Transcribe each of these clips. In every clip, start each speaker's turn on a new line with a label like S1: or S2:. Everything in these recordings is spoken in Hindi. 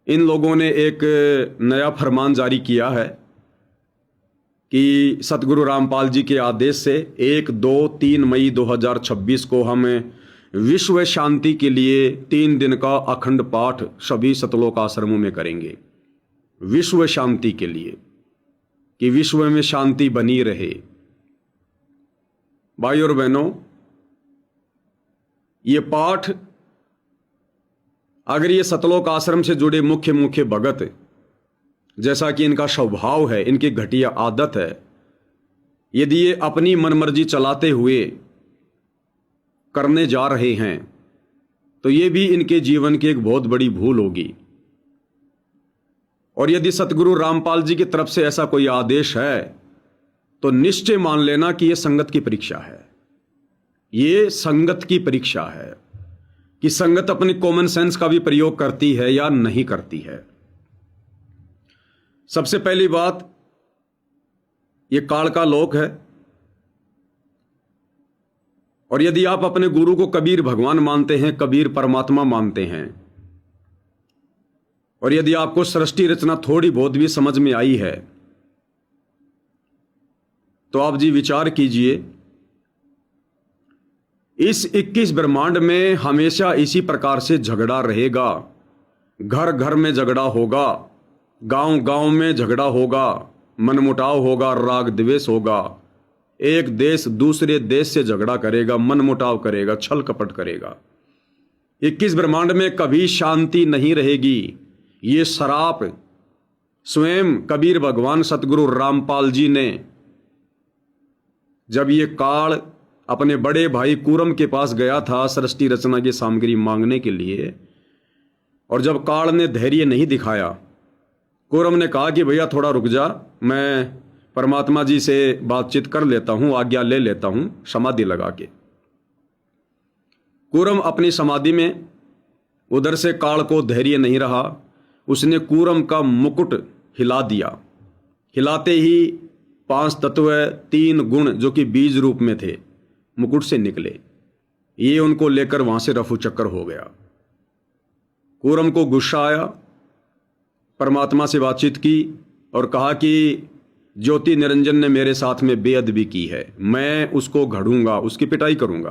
S1: इन लोगों ने एक नया फरमान जारी किया है कि सतगुरु रामपाल जी के आदेश से 1, 2, 3 मई 2026 को हम विश्व शांति के लिए 3 दिन का अखंड पाठ सभी सतलोक आश्रमों में करेंगे। विश्व शांति के लिए, कि विश्व में शांति बनी रहे। भाई और बहनों, ये पाठ अगर ये सतलोक आश्रम से जुड़े मुख्य मुख्य भगत, जैसा कि इनका स्वभाव है, इनकी घटिया आदत है, यदि ये अपनी मनमर्जी चलाते हुए करने जा रहे हैं तो ये भी इनके जीवन की एक बहुत बड़ी भूल होगी। और यदि सतगुरु रामपाल जी की तरफ से ऐसा कोई आदेश है तो निश्चय मान लेना कि यह संगत की परीक्षा है। ये संगत की परीक्षा है कि संगत अपनी कॉमन सेंस का भी प्रयोग करती है या नहीं करती है। सबसे पहली बात, ये काल का लोक है, और यदि आप अपने गुरु को कबीर भगवान मानते हैं, कबीर परमात्मा मानते हैं, और यदि आपको सृष्टि रचना थोड़ी बहुत भी समझ में आई है, तो आप जी विचार कीजिए, इस 21 ब्रह्मांड में हमेशा इसी प्रकार से झगड़ा रहेगा। घर घर में झगड़ा होगा, गांव गांव में झगड़ा होगा, मनमुटाव होगा, राग द्वेष होगा। एक देश दूसरे देश से झगड़ा करेगा, मनमुटाव करेगा, छल कपट करेगा। 21 ब्रह्मांड में कभी शांति नहीं रहेगी। ये शराप स्वयं कबीर भगवान सतगुरु रामपाल जी ने, जब ये काल अपने बड़े भाई कूरम के पास गया था सृष्टि रचना की सामग्री मांगने के लिए, और जब काल ने धैर्य नहीं दिखाया, कूरम ने कहा कि भैया थोड़ा रुक जा, मैं परमात्मा जी से बातचीत कर लेता हूं, आज्ञा ले लेता हूं, समाधि लगा के। कूरम अपनी समाधि में, उधर से काल को धैर्य नहीं रहा, उसने कूरम का मुकुट हिला दिया। हिलाते ही 5 तत्व, 3 गुण जो कि बीज रूप में थे मुकुट से निकले। ये उनको लेकर वहां से रफू चक्कर हो गया। कूरम को गुस्सा आया, परमात्मा से बातचीत की और कहा कि ज्योति निरंजन ने मेरे साथ में बेअदबी की है, मैं उसको घड़ूंगा, उसकी पिटाई करूंगा।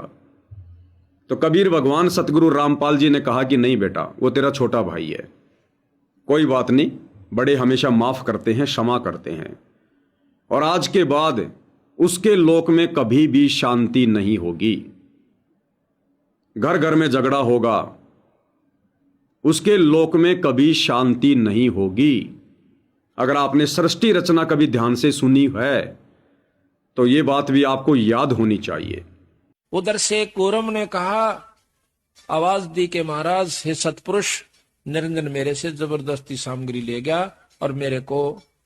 S1: तो कबीर भगवान सतगुरु रामपाल जी ने कहा कि नहीं बेटा, वो तेरा छोटा भाई है, कोई बात नहीं, बड़े हमेशा माफ करते हैं, क्षमा करते हैं, और आज के बाद उसके लोक में कभी भी शांति नहीं होगी। घर घर में झगड़ा होगा, उसके लोक में कभी शांति नहीं होगी। अगर आपने सृष्टि रचना कभी ध्यान से सुनी है तो ये बात भी आपको याद होनी चाहिए।
S2: उधर से कूरम ने कहा, आवाज दी के महाराज, हे सतपुरुष, निरंजन मेरे से जबरदस्ती सामग्री ले गया और मेरे को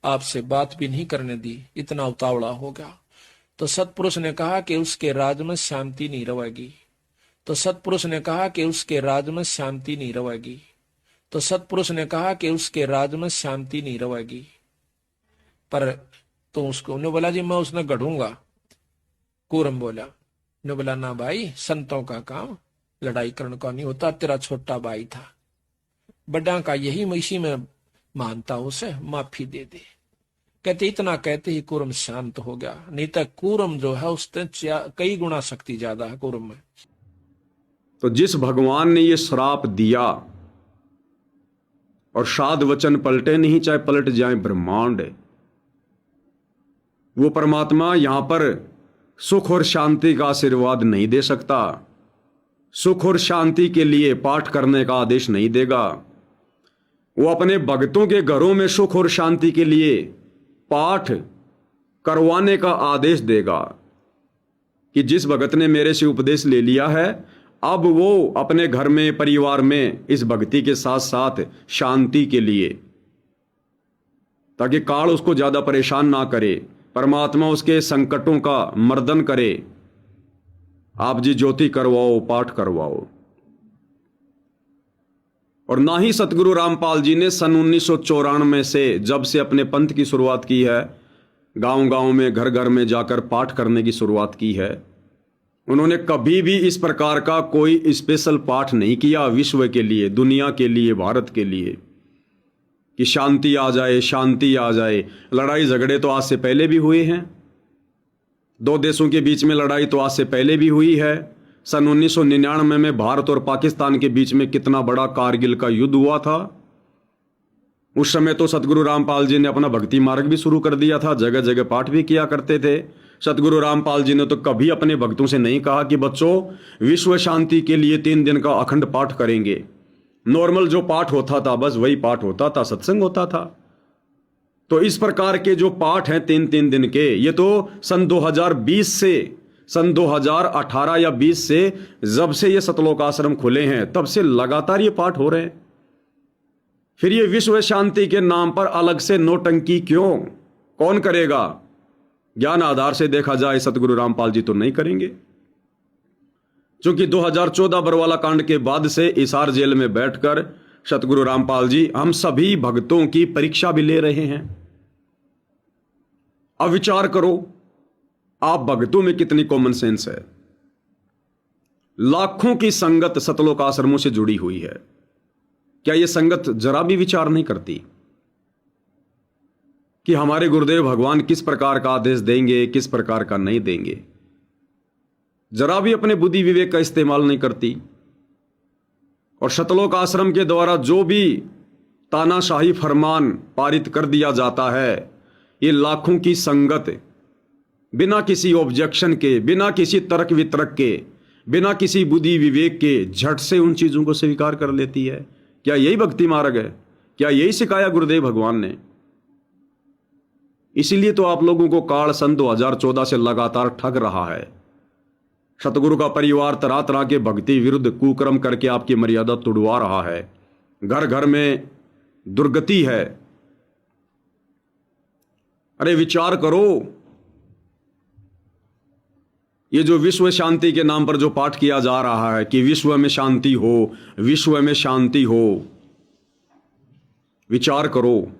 S2: आपसे बात भी नहीं करने दी, इतना उतावला हो गया। तो सतपुरुष ने कहा कि उसके राज में शांति नहीं रहेगी। तो सतपुरुष ने कहा कि उसके राज में शांति नहीं रहेगी। तो सतपुरुष ने कहा कि उसके राज में शांति नहीं रहेगी। पर तो उसको ने बोला जी मैं उसने गढ़ूंगा। कूरम बोला, ने बोला ना भाई, संतों का काम लड़ाई करने का नहीं होता, तेरा छोटा भाई था, बड़ा का यही इसी में मानता, उसे माफी दे दे। कहते इतना कहते ही कूरम शांत हो गया। नहीं तो कूरम जो है उससे कई गुना शक्ति ज्यादा है कूरम में।
S1: तो जिस भगवान ने ये श्राप दिया, और साध वचन पलटे नहीं चाहे पलट जाए ब्रह्मांड, वो परमात्मा यहां पर सुख और शांति का आशीर्वाद नहीं दे सकता। सुख और शांति के लिए पाठ करने का आदेश नहीं देगा। वो अपने भक्तों के घरों में सुख और शांति के लिए पाठ करवाने का आदेश देगा कि जिस भगत ने मेरे से उपदेश ले लिया है, अब वो अपने घर में, परिवार में इस भक्ति के साथ साथ शांति के लिए, ताकि काल उसको ज्यादा परेशान ना करे, परमात्मा उसके संकटों का मर्दन करे, आप जी ज्योति करवाओ, पाठ करवाओ। और ना ही सतगुरु रामपाल जी ने सन 1994 से, जब से अपने पंथ की शुरुआत की है, गांव गांव में, घर घर में जाकर पाठ करने की शुरुआत की है, उन्होंने कभी भी इस प्रकार का कोई स्पेशल पाठ नहीं किया विश्व के लिए, दुनिया के लिए, भारत के लिए। कि शांति आ जाए, शांति आ जाए। लड़ाई झगड़े तो आज से पहले भी हुए हैं, दो देशों के बीच में लड़ाई तो आज से पहले भी हुई है। सन 1999 में भारत और पाकिस्तान के बीच में कितना बड़ा कारगिल का युद्ध हुआ था। उस समय तो सतगुरु रामपाल जी ने अपना भक्ति मार्ग भी शुरू कर दिया था, जगह जगह पाठ भी किया करते थे। सतगुरु रामपाल जी ने तो कभी अपने भक्तों से नहीं कहा कि बच्चों विश्व शांति के लिए 3 दिन का अखंड पाठ करेंगे। नॉर्मल जो पाठ होता था बस वही पाठ होता था, सत्संग होता था। तो इस प्रकार के जो पाठ हैं 3-3 दिन के, ये तो सन 2020 से, सन 2018 या 20 से, जब से ये सतलोक आश्रम खुले हैं तब से लगातार ये पाठ हो रहे हैं। फिर ये विश्व शांति के नाम पर अलग से नौटंकी क्यों? कौन करेगा? ज्ञान आधार से देखा जाए सतगुरु रामपाल जी तो नहीं करेंगे, क्योंकि 2014 बरवाला कांड के बाद से इसार जेल में बैठकर सतगुरु रामपाल जी हम सभी भक्तों की परीक्षा भी ले रहे हैं। अब विचार करो, आप भक्तों में कितनी कॉमन सेंस है। लाखों की संगत सतलोक आश्रमों से जुड़ी हुई है, क्या यह संगत जरा भी विचार नहीं करती कि हमारे गुरुदेव भगवान किस प्रकार का आदेश देंगे, किस प्रकार का नहीं देंगे? जरा भी अपने बुद्धि विवेक का इस्तेमाल नहीं करती। और सतलोक आश्रम के द्वारा जो भी तानाशाही फरमान पारित कर दिया जाता है, ये लाखों की संगत बिना किसी ऑब्जेक्शन के, बिना किसी तर्क वितर्क के, बिना किसी बुद्धि विवेक के झट से उन चीजों को स्वीकार कर लेती है। क्या यही भक्ति मार्ग है? क्या यही सिखाया गुरुदेव भगवान ने? इसीलिए तो आप लोगों को काल सन 2014 से लगातार ठग रहा है। सतगुरु का परिवार तरह तरह के भक्ति विरुद्ध कुकर्म करके आपकी मर्यादा तुड़वा रहा है। घर घर में दुर्गति है। अरे विचार करो, ये जो विश्व शांति के नाम पर जो पाठ किया जा रहा है कि विश्व में शांति हो, विश्व में शांति हो, विचार करो,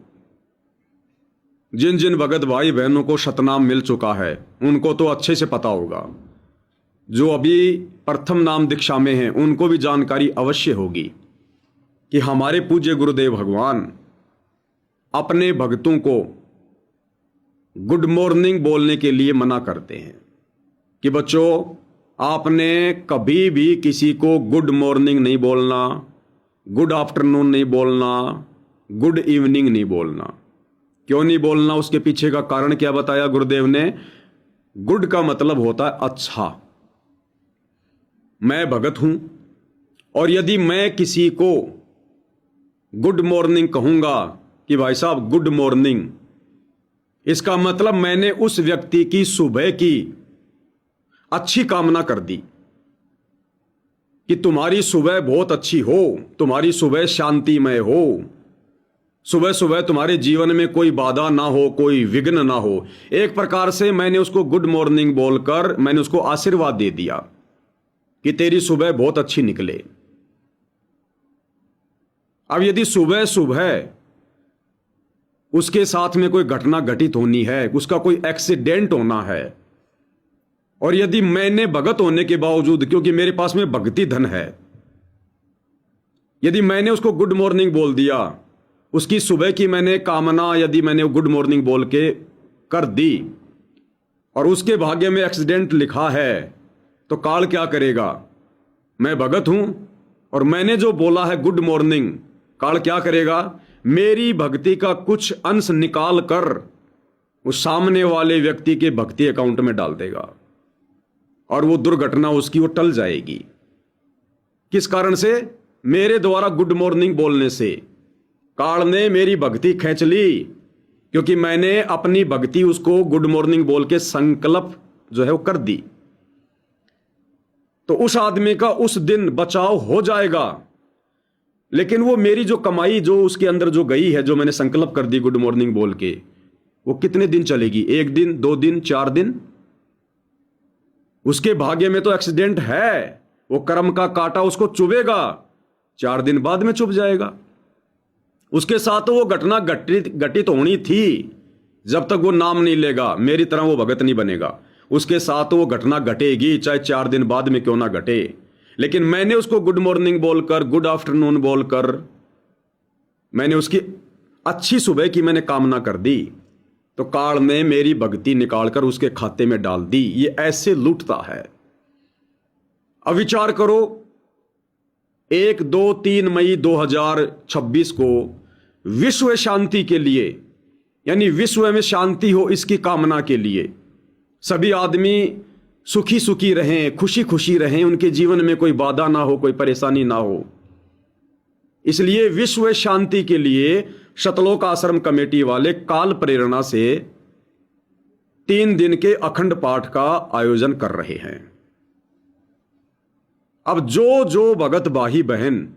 S1: जिन जिन भगत भाई बहनों को सतनाम मिल चुका है उनको तो अच्छे से पता होगा। जो अभी प्रथम नाम दीक्षा में हैं उनको भी जानकारी अवश्य होगी कि हमारे पूज्य गुरुदेव भगवान अपने भक्तों को गुड मॉर्निंग बोलने के लिए मना करते हैं कि बच्चों आपने कभी भी किसी को गुड मॉर्निंग नहीं बोलना, गुड आफ्टरनून नहीं बोलना, गुड इवनिंग नहीं बोलना। क्यों नहीं बोलना? उसके पीछे का कारण क्या बताया गुरुदेव ने? गुड का मतलब होता है अच्छा। मैं भगत हूं और यदि मैं किसी को गुड मॉर्निंग कहूंगा कि भाई साहब गुड मॉर्निंग, इसका मतलब मैंने उस व्यक्ति की सुबह की अच्छी कामना कर दी कि तुम्हारी सुबह बहुत अच्छी हो, तुम्हारी सुबह शांतिमय हो, सुबह सुबह तुम्हारे जीवन में कोई बाधा ना हो, कोई विघ्न ना हो। एक प्रकार से मैंने उसको गुड मॉर्निंग बोलकर मैंने उसको आशीर्वाद दे दिया कि तेरी सुबह बहुत अच्छी निकले। अब यदि सुबह सुबह उसके साथ में कोई घटना घटित होनी है, उसका कोई एक्सीडेंट होना है, और यदि मैंने भगत होने के बावजूद, क्योंकि मेरे पास में भक्ति धन है, यदि मैंने उसको गुड मॉर्निंग बोल दिया, उसकी सुबह की मैंने कामना यदि मैंने गुड मॉर्निंग बोल के कर दी और उसके भाग्य में एक्सीडेंट लिखा है, तो काल क्या करेगा? मैं भगत हूं और मैंने जो बोला है गुड मॉर्निंग, काल क्या करेगा? मेरी भक्ति का कुछ अंश निकाल कर उस सामने वाले व्यक्ति के भक्ति अकाउंट में डाल देगा और वो दुर्घटना उसकी वो टल जाएगी। किस कारण से? मेरे द्वारा गुड मॉर्निंग बोलने से काल ने मेरी भक्ति खींच ली, क्योंकि मैंने अपनी भक्ति उसको गुड मॉर्निंग बोल के संकल्प जो है वो कर दी। तो उस आदमी का उस दिन बचाव हो जाएगा। लेकिन वो मेरी जो कमाई जो उसके अंदर जो गई है, जो मैंने संकल्प कर दी गुड मॉर्निंग बोल के, वो कितने दिन चलेगी? 1 दिन, 2 दिन, 4 दिन? उसके भाग्य में तो एक्सीडेंट है, वो कर्म का कांटा उसको चुभेगा, 4 दिन बाद में चुभ जाएगा। उसके साथ तो वो घटना घटित होनी थी, जब तक वो नाम नहीं लेगा मेरी तरह वो भगत नहीं बनेगा। उसके साथ तो वो घटना घटेगी, चाहे 4 दिन बाद में क्यों ना घटे। लेकिन मैंने उसको गुड मॉर्निंग बोलकर, गुड आफ्टरनून बोलकर मैंने उसकी अच्छी सुबह की मैंने कामना कर दी तो काल ने मेरी भक्ति निकालकर उसके खाते में डाल दी। ये ऐसे लूटता है। अब विचार करो, 1, 2, 3 मई 2026 को विश्व शांति के लिए, यानी विश्व में शांति हो इसकी कामना के लिए, सभी आदमी सुखी सुखी रहें, खुशी खुशी रहें, उनके जीवन में कोई बाधा ना हो, कोई परेशानी ना हो, इसलिए विश्व शांति के लिए शतलोक आश्रम कमेटी वाले काल प्रेरणा से 3 दिन के अखंड पाठ का आयोजन कर रहे हैं। अब जो भगत भाई बहन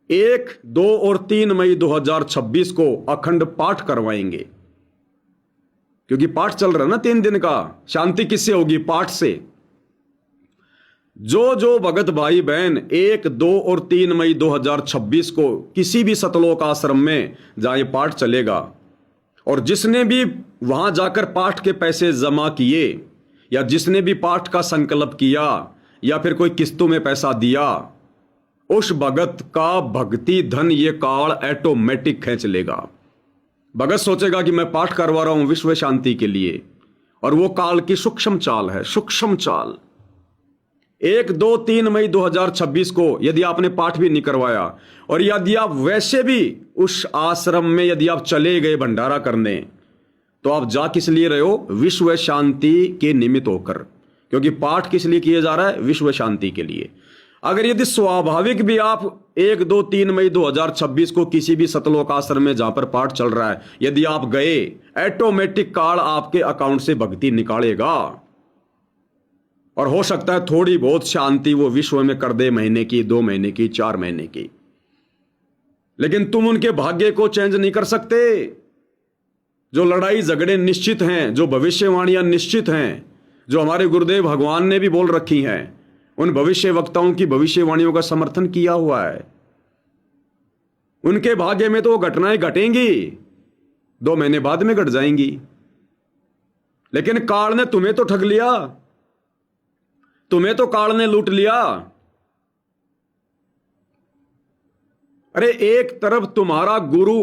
S1: 1, 2 और 3 मई 2026 को अखंड पाठ करवाएंगे, क्योंकि पाठ चल रहा है ना 3 दिन का, शांति किससे होगी? पाठ से। जो भगत भाई बहन 1, 2 और 3 मई 2026 को किसी भी सतलोक आश्रम में जहां ये पाठ चलेगा, और जिसने भी वहां जाकर पाठ के पैसे जमा किए, या जिसने भी पाठ का संकल्प किया, या फिर कोई किस्तों में पैसा दिया, उस भगत का भक्ति धन ये काल ऑटोमेटिक खींच लेगा। भगत सोचेगा कि मैं पाठ करवा रहा हूं विश्व शांति के लिए, और वो काल की सूक्ष्म चाल है, सूक्ष्म चाल। 1, 2, 3 मई 2026 को यदि आपने पाठ भी नहीं करवाया, और यदि आप वैसे भी उस आश्रम में यदि आप चले गए भंडारा करने, तो आप जा किस लिए रहे हो? विश्व शांति के निमित्त होकर, क्योंकि पाठ किस लिए किया जा रहा है? विश्व शांति के लिए। अगर यदि स्वाभाविक भी आप 1, 2, 3 मई 2026 को किसी भी सतलोक आश्रम में जहां पर पाठ चल रहा है यदि आप गए, ऑटोमेटिक काल आपके अकाउंट से भक्ति निकालेगा, और हो सकता है थोड़ी बहुत शांति वो विश्व में कर दे, महीने की, 2 महीने की, 4 महीने की, लेकिन तुम उनके भाग्य को चेंज नहीं कर सकते। जो लड़ाई झगड़े निश्चित हैं, जो भविष्यवाणियां निश्चित हैं, जो हमारे गुरुदेव भगवान ने भी बोल रखी हैं, उन भविष्य वक्ताओं की भविष्यवाणियों का समर्थन किया हुआ है। उनके भाग्य में तो वो घटनाएं घटेंगी, 2 महीने बाद में घट जाएंगी, लेकिन काल ने तुम्हें तो ठग लिया, तुम्हें तो काल ने लूट लिया। अरे एक तरफ तुम्हारा गुरु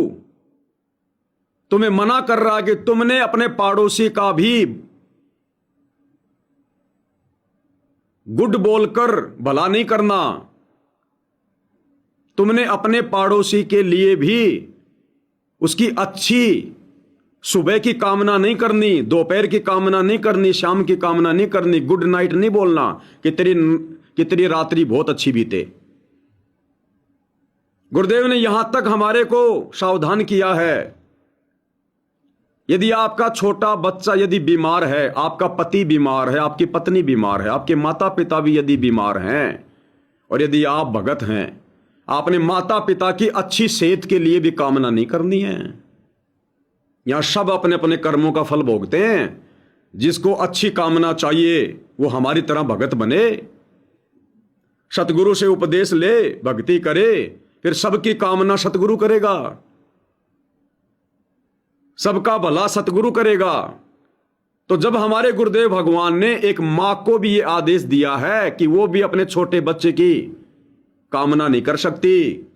S1: तुम्हें मना कर रहा है कि तुमने अपने पड़ोसी का भी गुड बोलकर भला नहीं करना, तुमने अपने पड़ोसी के लिए भी उसकी अच्छी सुबह की कामना नहीं करनी, दोपहर की कामना नहीं करनी, शाम की कामना नहीं करनी, गुड नाइट नहीं बोलना कि तेरी रात्रि बहुत अच्छी बीते। गुरुदेव ने यहां तक हमारे को सावधान किया है, यदि आपका छोटा बच्चा यदि बीमार है, आपका पति बीमार है, आपकी पत्नी बीमार है, आपके माता पिता भी यदि बीमार हैं, और यदि आप भगत हैं, आपने माता पिता की अच्छी सेहत के लिए भी कामना नहीं करनी है। यहां सब अपने अपने कर्मों का फल भोगते हैं। जिसको अच्छी कामना चाहिए वो हमारी तरह भगत बने, सतगुरु से उपदेश ले, भक्ति करे, फिर सबकी कामना सतगुरु करेगा, सबका भला सतगुरु करेगा। तो जब हमारे गुरुदेव भगवान ने एक मां को भी ये आदेश दिया है कि वो भी अपने छोटे बच्चे की कामना नहीं कर सकती,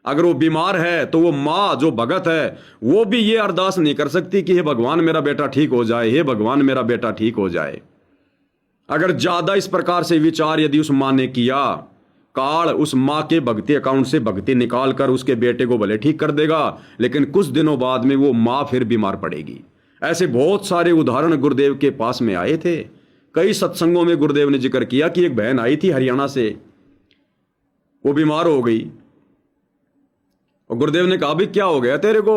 S1: अगर वो बीमार है तो वो मां जो भगत है वो भी ये अरदास नहीं कर सकती कि हे भगवान मेरा बेटा ठीक हो जाए, हे भगवान मेरा बेटा ठीक हो जाए। अगर ज्यादा इस प्रकार से विचार यदि उस मां ने किया, काल उस मां के भक्ति अकाउंट से भक्ति निकाल कर उसके बेटे को भले ठीक कर देगा, लेकिन कुछ दिनों बाद में वो मां फिर बीमार पड़ेगी। ऐसे बहुत सारे उदाहरण गुरुदेव के पास में आए थे। कई सत्संगों में गुरुदेव ने जिक्र किया कि एक बहन आई थी हरियाणा से, वो बीमार हो गई, और गुरुदेव ने कहा भी क्या हो गया तेरे को?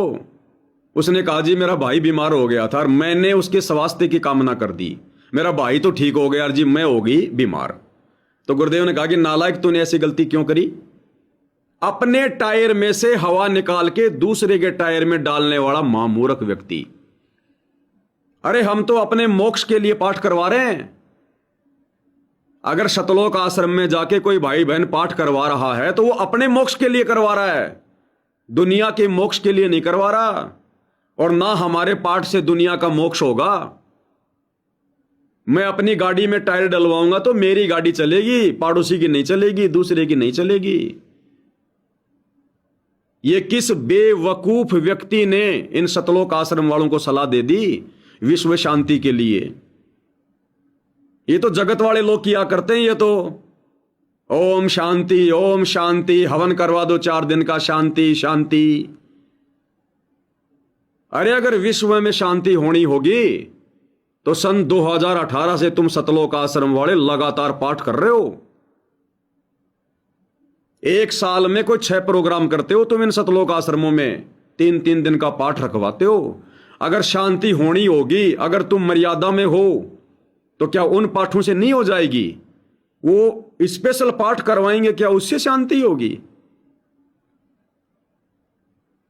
S1: उसने कहा जी मेरा भाई बीमार हो गया था और मैंने उसके स्वास्थ्य की कामना कर दी, मेरा भाई तो ठीक हो गया जी, मैं हो गई बीमार। तो गुरुदेव ने कहा कि नालायक तूने ऐसी गलती क्यों करी? अपने टायर में से हवा निकाल के दूसरे के टायर में डालने वाला महामूर्ख व्यक्ति। अरे हम तो अपने मोक्ष के लिए पाठ करवा रहे हैं। अगर सतलोक आश्रम में जाके कोई भाई बहन पाठ करवा रहा है तो वो अपने मोक्ष के लिए करवा रहा है, दुनिया के मोक्ष के लिए नहीं करवा रहा। और ना हमारे पाठ से दुनिया का मोक्ष होगा। मैं अपनी गाड़ी में टायर डलवाऊंगा तो मेरी गाड़ी चलेगी, पड़ोसी की नहीं चलेगी, दूसरे की नहीं चलेगी। ये किस बेवकूफ व्यक्ति ने इन सतलोक आश्रम वालों को सलाह दे दी विश्व शांति के लिए? ये तो जगत वाले लोग किया करते हैं। ये तो ओम शांति, हवन करवा दो 4 दिन का, शांति शांति। अरे अगर विश्व में शांति होनी होगी तो सन 2018 से तुम सतलोक आश्रम वाले लगातार पाठ कर रहे हो। एक साल में कोई 6 प्रोग्राम करते हो तुम इन सतलोक आश्रमों में, 3-3 दिन का पाठ रखवाते हो। अगर शांति होनी होगी, अगर तुम मर्यादा में हो, तो क्या उन पाठों से नहीं हो जाएगी? वो स्पेशल पाठ करवाएंगे, क्या उससे शांति होगी?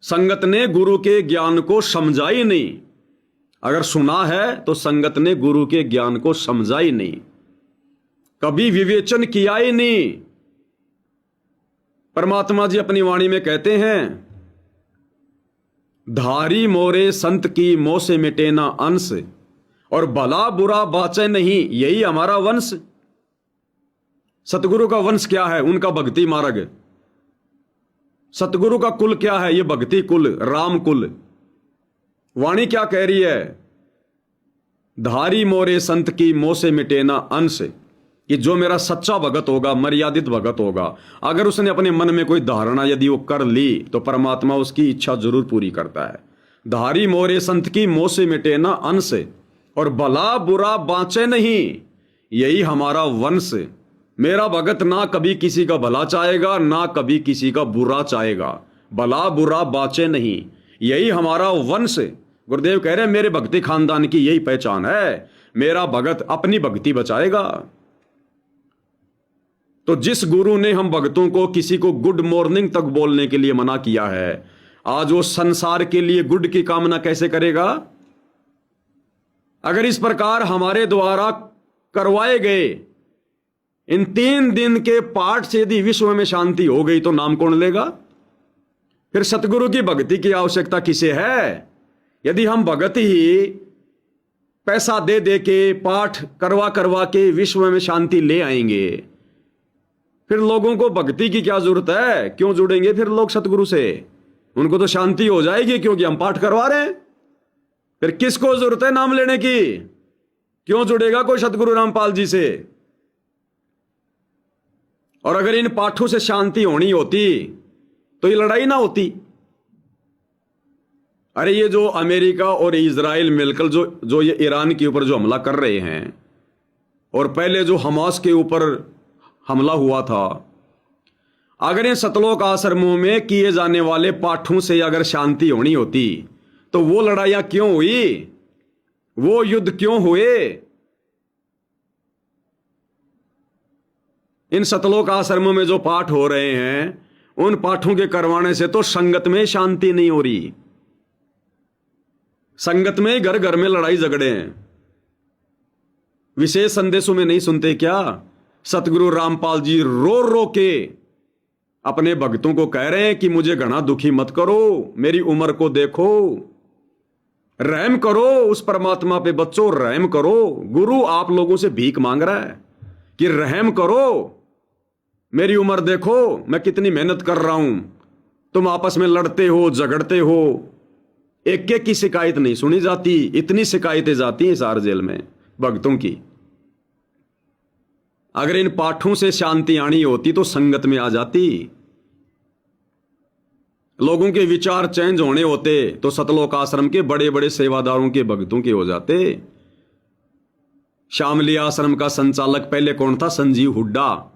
S1: संगत ने गुरु के ज्ञान को समझा ही नहीं। अगर सुना है तो संगत ने गुरु के ज्ञान को समझा ही नहीं, कभी विवेचन किया ही नहीं। परमात्मा जी अपनी वाणी में कहते हैं, धारी मोरे संत की मोह से मिटे ना अंश, और भला बुरा बाचे नहीं, यही हमारा वंश। सतगुरु का वंश क्या है? उनका भक्ति मार्ग। सतगुरु का कुल क्या है? ये भक्ति कुल, राम कुल। वाणी क्या कह रही है? धारी मोरे संत की मोह से मिटे ना अंश, कि जो मेरा सच्चा भगत होगा, मर्यादित भगत होगा, अगर उसने अपने मन में कोई धारणा यदि वो कर ली तो परमात्मा उसकी इच्छा जरूर पूरी करता है। धारी मोरे संत की मोह से मिटे ना अंश, और भला बुरा बाँचे नहीं, यही हमारा वंश। मेरा भगत ना कभी किसी का भला चाहेगा, ना कभी किसी का बुरा चाहेगा। भला बुरा बाँचे नहीं, यही हमारा वंश। गुरुदेव कह रहे हैं मेरे भक्ति खानदान की यही पहचान है, मेरा भगत अपनी भक्ति बचाएगा। तो जिस गुरु ने हम भक्तों को किसी को गुड मॉर्निंग तक बोलने के लिए मना किया है, आज वो संसार के लिए गुड की कामना कैसे करेगा? अगर इस प्रकार हमारे द्वारा करवाए गए इन 3 दिन के पाठ से यदि विश्व में शांति हो गई तो नाम कौन लेगा? फिर सतगुरु की भक्ति की आवश्यकता किसे है? यदि हम भगत ही पैसा दे दे के, पाठ करवा करवा के विश्व में शांति ले आएंगे, फिर लोगों को भक्ति की क्या जरूरत है? क्यों जुड़ेंगे फिर लोग सतगुरु से? उनको तो शांति हो जाएगी क्योंकि हम पाठ करवा रहे हैं। फिर किसको जरूरत है नाम लेने की? क्यों जुड़ेगा कोई सतगुरु रामपाल जी से? और अगर इन पाठों से शांति होनी होती तो ये लड़ाई ना होती। अरे ये जो अमेरिका और इजराइल मिलकर जो ये ईरान के ऊपर जो हमला कर रहे हैं, और पहले जो हमास के ऊपर हमला हुआ था, अगर इन सतलोक आश्रमों में किए जाने वाले पाठों से अगर शांति होनी होती तो वो लड़ाइयां क्यों हुई? वो युद्ध क्यों हुए? इन सतलोक आश्रमों में जो पाठ हो रहे हैं, उन पाठों के करवाने से तो संगत में शांति नहीं हो रही। संगत में घर घर में लड़ाई झगड़े हैं। विशेष संदेशों में नहीं सुनते क्या? सतगुरु रामपाल जी रो रो के अपने भक्तों को कह रहे हैं कि मुझे घना दुखी मत करो, मेरी उम्र को देखो, रहम करो उस परमात्मा पे बच्चों, रहम करो। गुरु आप लोगों से भीख मांग रहा है कि रहम करो, मेरी उम्र देखो, मैं कितनी मेहनत कर रहा हूं, तुम आपस में लड़ते हो, झगड़ते हो, एक एक की शिकायत नहीं सुनी जाती, इतनी शिकायतें जाती हैं सार जेल में भक्तों की। अगर इन पाठों से शांति आनी होती तो संगत में आ जाती, लोगों के विचार चेंज होने होते तो सतलोक आश्रम के बड़े बड़े सेवादारों के भक्तों के हो जाते। शामली आश्रम का संचालक पहले कौन था? संजीव हुड्डा।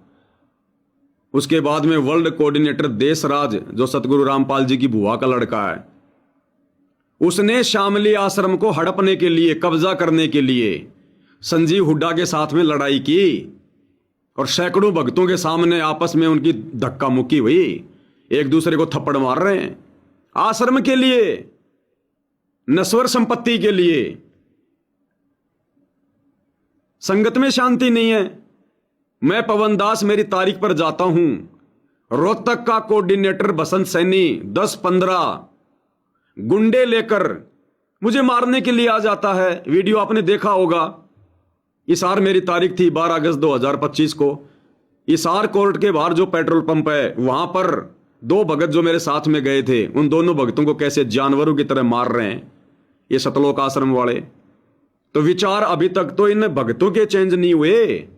S1: उसके बाद में वर्ल्ड कोऑर्डिनेटर देशराज, जो सतगुरु रामपाल जी की बुआ का लड़का है, उसने शामली आश्रम को हड़पने के लिए, कब्जा करने के लिए संजीव हुड्डा के साथ में लड़ाई की, और सैकड़ों भक्तों के सामने आपस में उनकी धक्का मुक्की हुई, एक दूसरे को थप्पड़ मार रहे हैं आश्रम के लिए, नश्वर संपत्ति के लिए। संगत में शांति नहीं है। मैं पवन दास मेरी तारीख पर जाता हूं, रोहतक का कोऑर्डिनेटर बसंत सैनी 10-15 गुंडे लेकर मुझे मारने के लिए आ जाता है। वीडियो आपने देखा होगा। इसार मेरी तारीख थी 12 अगस्त 2025 को। इसार कोर्ट के बाहर जो पेट्रोल पंप है वहां पर दो भगत जो मेरे साथ में गए थे उन दोनों भक्तों को कैसे जानवरों की तरह मार रहे हैं ये सतलोक आश्रम वाले। तो विचार अभी तक तो इन भक्तों के चेंज नहीं हुए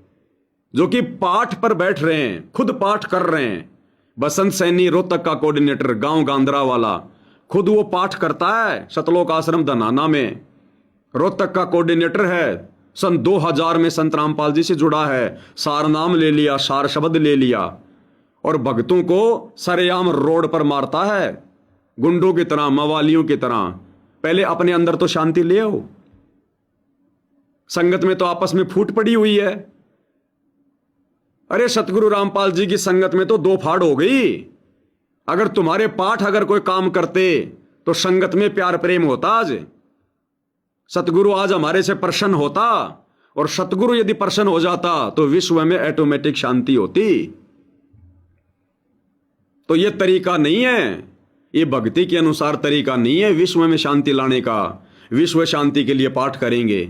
S1: जो कि पाठ पर बैठ रहे हैं, खुद पाठ कर रहे हैं। बसंत सैनी रोहतक का कोऑर्डिनेटर, गांव गांधरा वाला, खुद वो पाठ करता है सतलोक आश्रम धनाना में। रोहतक का कोऑर्डिनेटर है, सन 2000 में संत रामपाल जी से जुड़ा है, सार नाम ले लिया, सार शब्द ले लिया, और भक्तों को सरेआम रोड पर मारता है गुंडों की तरह, मवालियों की तरह। पहले अपने अंदर तो शांति ले आओ। संगत में तो आपस में फूट पड़ी हुई है। अरे सतगुरु रामपाल जी की संगत में तो दो फाड़ हो गई। अगर तुम्हारे पाठ अगर कोई काम करते तो संगत में प्यार प्रेम होता। आज सतगुरु आज हमारे से प्रसन्न होता, और सतगुरु यदि प्रसन्न हो जाता तो विश्व में ऑटोमेटिक शांति होती। तो यह तरीका नहीं है, ये भक्ति के अनुसार तरीका नहीं है विश्व में शांति लाने का। विश्व शांति के लिए पाठ करेंगे।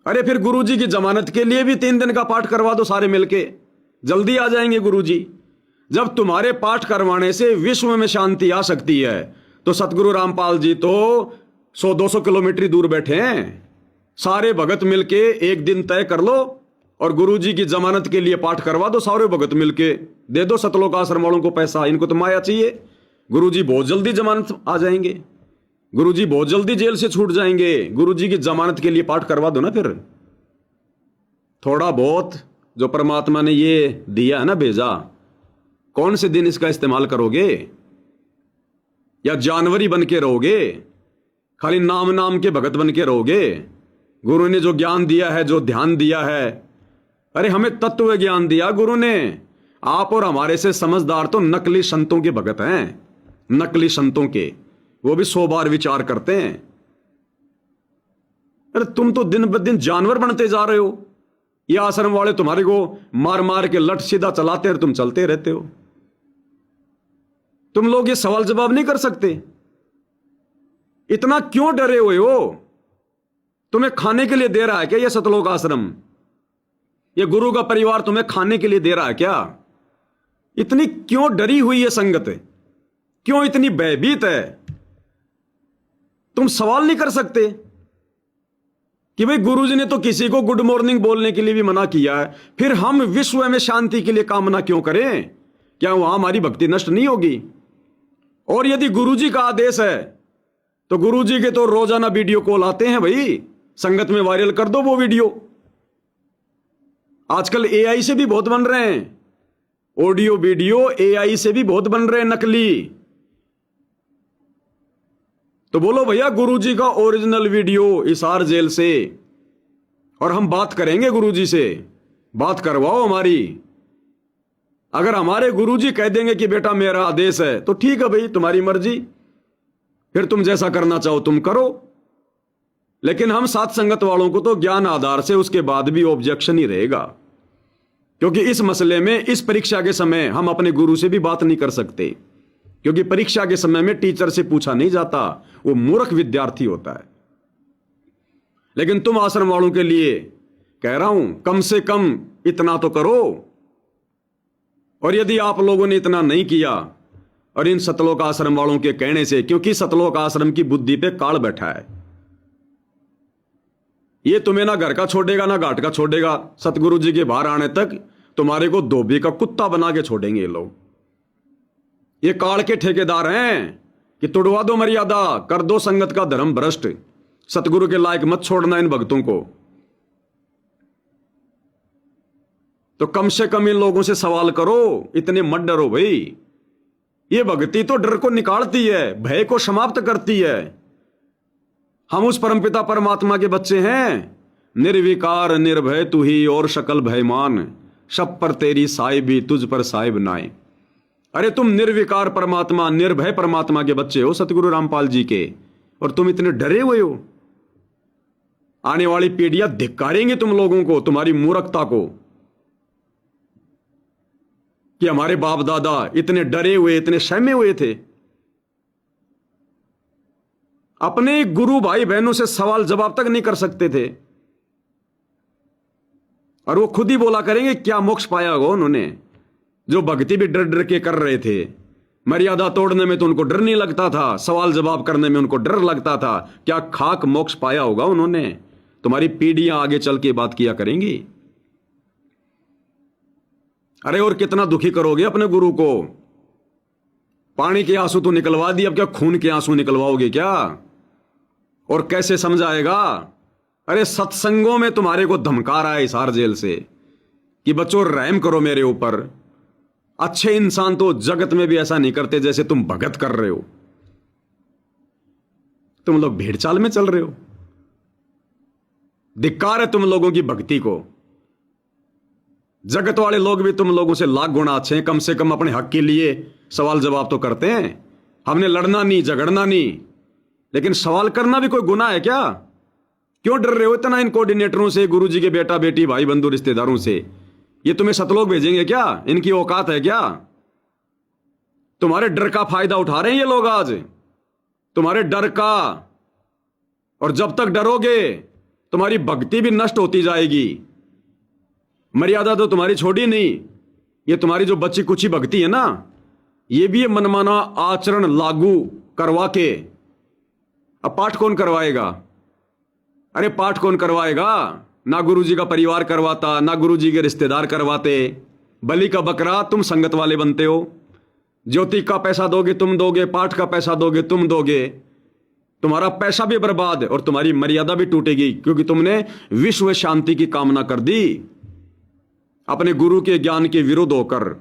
S1: अरे फिर गुरुजी की जमानत के लिए भी 3 दिन का पाठ करवा दो सारे मिलके, जल्दी आ जाएंगे गुरुजी। जब तुम्हारे पाठ करवाने से विश्व में शांति आ सकती है तो सतगुरु रामपाल जी तो 100-200 किलोमीटर दूर बैठे हैं। सारे भगत मिलके एक दिन तय कर लो और गुरुजी की जमानत के लिए पाठ करवा दो। सारे भगत मिलके दे दो सतलोक आश्रम वालों को पैसा, इनको तो माया चाहिए। गुरुजी बहुत जल्दी जमानत आ जाएंगे, गुरुजी बहुत जल्दी जेल से छूट जाएंगे। गुरुजी की जमानत के लिए पाठ करवा दो ना। फिर थोड़ा बहुत जो परमात्मा ने ये दिया है ना, भेजा, कौन से दिन इसका इस्तेमाल करोगे? या जानवरी बन के रहोगे? खाली नाम नाम के भगत बन के रहोगे? गुरु ने जो ज्ञान दिया है, जो ध्यान दिया है, अरे हमें तत्व ज्ञान दिया गुरु ने। आप और हमारे से समझदार तो नकली संतों के भगत हैं, नकली संतों के, वो भी 100 बार विचार करते हैं। अरे तुम तो दिन ब दिन जानवर बनते जा रहे हो। ये आश्रम वाले तुम्हारे को मार मार के लट सीधा चलाते हैं, तुम चलते रहते हो। तुम लोग ये सवाल जवाब नहीं कर सकते। इतना क्यों डरे हुए हो? तुम्हें खाने के लिए दे रहा है क्या ये सतलोक आश्रम? ये गुरु का परिवार तुम्हें खाने के लिए दे रहा है क्या? इतनी क्यों डरी हुई है संगत? क्यों इतनी भयभीत है? तुम सवाल नहीं कर सकते कि भाई गुरुजी ने तो किसी को गुड मॉर्निंग बोलने के लिए भी मना किया है, फिर हम विश्व में शांति के लिए कामना क्यों करें? क्या वहां हमारी भक्ति नष्ट नहीं होगी? और यदि गुरुजी का आदेश है तो गुरुजी के तो रोजाना वीडियो कॉल आते हैं भाई, संगत में वायरल कर दो वो वीडियो। आजकल एआई से भी बहुत बन रहे हैं, ऑडियो वीडियो एआई से भी बहुत बन रहे हैं नकली। तो बोलो भैया गुरुजी का ओरिजिनल वीडियो इसार जेल से, और हम बात करेंगे गुरुजी से, बात करवाओ हमारी। अगर हमारे गुरुजी कह देंगे कि बेटा मेरा आदेश है तो ठीक है भाई, तुम्हारी मर्जी, फिर तुम जैसा करना चाहो तुम करो। लेकिन हम साथ संगत वालों को तो ज्ञान आधार से उसके बाद भी ऑब्जेक्शन ही रहेगा, क्योंकि इस मसले में, इस परीक्षा के समय हम अपने गुरु से भी बात नहीं कर सकते, क्योंकि परीक्षा के समय में टीचर से पूछा नहीं जाता, वो मूर्ख विद्यार्थी होता है। लेकिन तुम आश्रम वालों के लिए कह रहा हूं, कम से कम इतना तो करो। और यदि आप लोगों ने इतना नहीं किया, और इन सतलोक आश्रम वालों के कहने से, क्योंकि सतलोक आश्रम की बुद्धि पे काल बैठा है, ये तुम्हें ना घर का छोड़ेगा ना घाट का छोड़ेगा। सतगुरु जी के बाहर आने तक तुम्हारे को धोबी का कुत्ता बना के छोड़ेंगे ये लोग। ये काल के ठेकेदार हैं कि तुड़वा दो मर्यादा, कर दो संगत का धर्म भ्रष्ट, सतगुरु के लायक मत छोड़ना इन भक्तों को। तो कम से कम इन लोगों से सवाल करो, इतने मत डरो भाई। ये भक्ति तो डर को निकालती है, भय को समाप्त करती है। हम उस परमपिता परमात्मा के बच्चे हैं। निर्विकार निर्भय तू ही और शकल भयमान, सब पर तेरी साहिबी तुझ पर साहिब नाए। अरे तुम निर्विकार परमात्मा, निर्भय परमात्मा के बच्चे हो सतगुरु रामपाल जी के, और तुम इतने डरे हुए हो। आने वाली पीढ़ियां धिक्कारेंगे तुम लोगों को, तुम्हारी मूर्खता को, कि हमारे बाप दादा इतने डरे हुए, इतने सहमे हुए थे। अपने गुरु भाई बहनों से सवाल जवाब तक नहीं कर सकते थे, और वो खुद ही बोला करेंगे क्या मोक्ष पाया होगा उन्होंने। जो भक्ति भी डर डर के कर रहे थे, मर्यादा तोड़ने में तो उनको डर नहीं लगता था, सवाल जवाब करने में उनको डर लगता था। क्या खाक मोक्ष पाया होगा उन्होंने? तुम्हारी पीढ़ियां आगे चल के बात किया करेंगी। अरे और कितना दुखी करोगे अपने गुरु को? पानी के आंसू तो निकलवा दिए, अब क्या खून के आंसू निकलवाओगे क्या? और कैसे समझाएगा? अरे सत्संगों में तुम्हारे को धमका रहा है हिसार जेल से कि बच्चों रहम करो मेरे ऊपर। अच्छे इंसान तो जगत में भी ऐसा नहीं करते जैसे तुम भगत कर रहे हो। तुम लोग भेड़ चाल में चल रहे हो। धिक्कार है तुम लोगों की भक्ति को। जगत वाले लोग भी तुम लोगों से लाख गुना अच्छे हैं, कम से कम अपने हक के लिए सवाल जवाब तो करते हैं। हमने लड़ना नहीं, झगड़ना नहीं, लेकिन सवाल करना भी कोई गुनाह है क्या? क्यों डर रहे हो इतना इन कोऑर्डिनेटरों से, गुरुजी के बेटा बेटी भाई बंधु रिश्तेदारों से? ये तुम्हें सतलोक भेजेंगे क्या? इनकी औकात है क्या? तुम्हारे डर का फायदा उठा रहे हैं ये लोग आज, तुम्हारे डर का। और जब तक डरोगे तुम्हारी भक्ति भी नष्ट होती जाएगी। मर्यादा तो तुम्हारी छोड़ी नहीं, ये तुम्हारी जो बच्ची कुची भक्ति है ना, ये भी मनमाना आचरण लागू करवा के। अब पाठ कौन करवाएगा? अरे पाठ कौन करवाएगा? ना गुरुजी का परिवार करवाता, ना गुरुजी के रिश्तेदार करवाते। बलि का बकरा तुम संगत वाले बनते हो। ज्योति का पैसा दोगे तुम दोगे, पाठ का पैसा दोगे तुम दोगे। तुम्हारा पैसा भी बर्बाद और तुम्हारी मर्यादा भी टूटेगी, क्योंकि तुमने विश्व शांति की कामना कर दी अपने गुरु के ज्ञान के विरुद्ध होकर।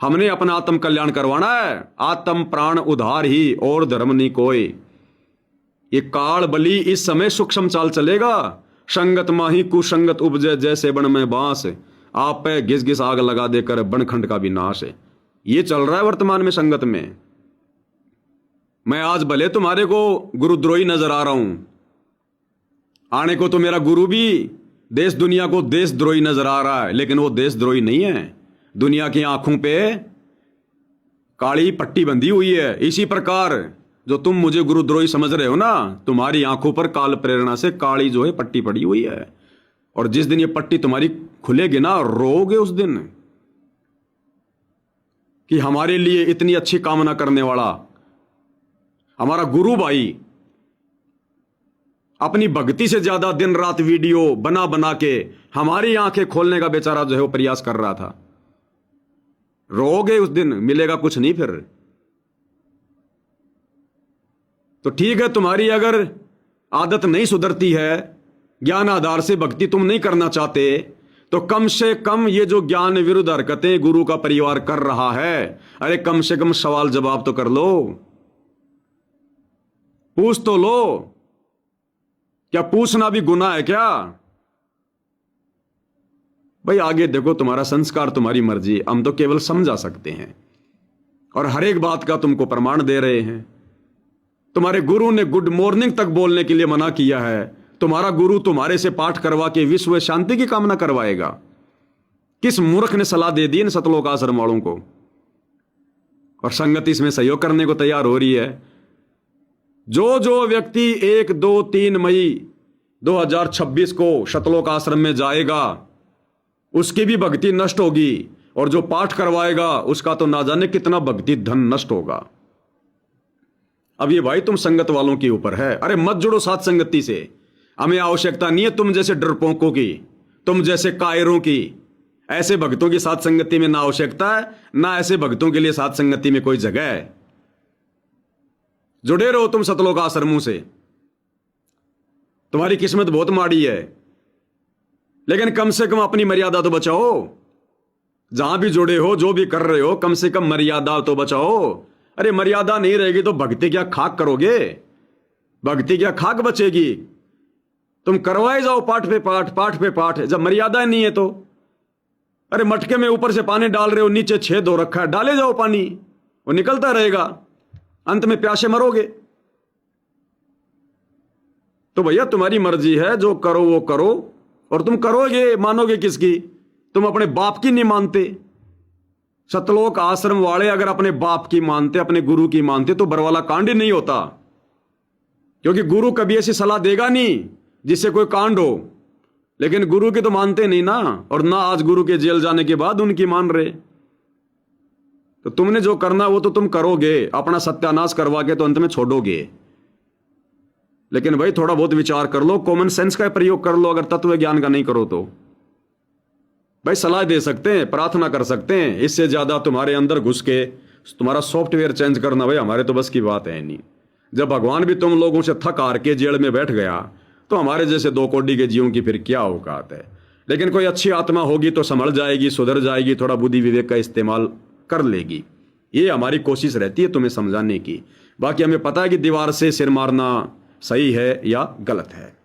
S1: हमने अपना आत्म कल्याण करवाना है, आत्म प्राण उधार ही और धर्म नहीं कोई। ये काल बलि इस समय सूक्ष्म चाल चलेगा। संगत माही कुसंगत उपजे, जैसे बन में बांस, आप पे घिस घिस आग लगा देकर बनखंड का विनाश है। ये चल रहा है वर्तमान में संगत में। मैं आज भले तुम्हारे को गुरुद्रोही नजर आ रहा हूं, आने को तो मेरा गुरु भी देश दुनिया को देशद्रोही नजर आ रहा है, लेकिन वो देशद्रोही नहीं है। दुनिया की आंखों पे काली पट्टी बंधी हुई है। इसी प्रकार जो तुम मुझे गुरुद्रोही समझ रहे हो ना, तुम्हारी आंखों पर काल प्रेरणा से काली जो है पट्टी पड़ी हुई है। और जिस दिन ये पट्टी तुम्हारी खुलेगी ना, रोगे उस दिन कि हमारे लिए इतनी अच्छी कामना करने वाला हमारा गुरु भाई अपनी भक्ति से ज्यादा दिन रात वीडियो बना बना के हमारी आंखें खोलने का बेचारा जो है वो प्रयास कर रहा था। रोगे उस दिन, मिलेगा कुछ नहीं फिर। तो ठीक है, तुम्हारी अगर आदत नहीं सुधरती है, ज्ञान आधार से भक्ति तुम नहीं करना चाहते, तो कम से कम ये जो ज्ञान विरुद्ध हरकतें गुरु का परिवार कर रहा है, अरे कम से कम सवाल जवाब तो कर लो, पूछ तो लो। क्या पूछना भी गुनाह है क्या? भाई आगे देखो, तुम्हारा संस्कार तुम्हारी मर्जी, हम तो केवल समझा सकते हैं और हर एक बात का तुमको प्रमाण दे रहे हैं। तुम्हारे गुरु ने गुड मॉर्निंग तक बोलने के लिए मना किया है। तुम्हारा गुरु तुम्हारे से पाठ करवा के विश्व शांति की कामना करवाएगा। किस मूर्ख ने सलाह दे दी इन सतलोक आश्रम वालों को? और संगति इसमें सहयोग करने को तैयार हो रही है। जो व्यक्ति 1, 2, 3 मई 2026 को सतलोक आश्रम में जाएगा, उसकी भी भक्ति नष्ट होगी, और जो पाठ करवाएगा उसका तो ना जाने कितना भक्ति धन नष्ट होगा। अब ये भाई तुम संगत वालों के ऊपर है। अरे मत जुड़ो साथ संगति से। हमें आवश्यकता नहीं है तुम जैसे डरपोकों की, तुम जैसे कायरों की। ऐसे भक्तों की साथ संगति में ना आवश्यकता है, ना ऐसे भक्तों के लिए साथ संगति में कोई जगह है। जुड़े रहो तुम सतलोक आश्रमों से। तुम्हारी किस्मत बहुत माड़ी है, लेकिन कम से कम अपनी मर्यादा तो बचाओ। जहां भी जुड़े हो, जो भी कर रहे हो, कम से कम मर्यादा तो बचाओ। अरे मर्यादा नहीं रहेगी तो भक्ति क्या खाक करोगे? भक्ति क्या खाक बचेगी? तुम करवाए जाओ पाठ पे पाठ, पाठ पे पाठ, जब मर्यादा नहीं है तो। अरे मटके में ऊपर से पानी डाल रहे हो, नीचे छेद हो रखा है, डाले जाओ पानी, वो निकलता रहेगा, अंत में प्यासे मरोगे। तो भैया तुम्हारी मर्जी है, जो करो वो करो। और तुम करोगे, मानोगे किसकी? तुम अपने बाप की नहीं मानते। सतलोक आश्रम वाले अगर अपने बाप की मानते, अपने गुरु की मानते, तो बरवाला कांड ही नहीं होता। क्योंकि गुरु कभी ऐसी सलाह देगा नहीं जिससे कोई कांड हो। लेकिन गुरु की तो मानते नहीं ना, और ना आज गुरु के जेल जाने के बाद उनकी मान रहे। तो तुमने जो करना वो तो तुम करोगे, अपना सत्यानाश करवा के तो अंत में छोड़ोगे। लेकिन भाई थोड़ा बहुत विचार कर लो, कॉमन सेंस का प्रयोग कर लो। अगर तत्व ज्ञान का नहीं करो तो भाई सलाह दे सकते हैं, प्रार्थना कर सकते हैं, इससे ज्यादा तुम्हारे अंदर घुस के तुम्हारा सॉफ्टवेयर चेंज करना भाई हमारे तो बस की बात है नहीं। जब भगवान भी तुम लोगों से थक हार के जेल में बैठ गया तो हमारे जैसे दो कोडी के जीवों की फिर क्या औकात है। लेकिन कोई अच्छी आत्मा होगी तो संभल जाएगी, सुधर जाएगी, थोड़ा बुद्धि विवेक का इस्तेमाल कर लेगी। ये हमारी कोशिश रहती है तुम्हें समझाने की। बाकी हमें पता है कि दीवार से सिर मारना सही है या गलत है।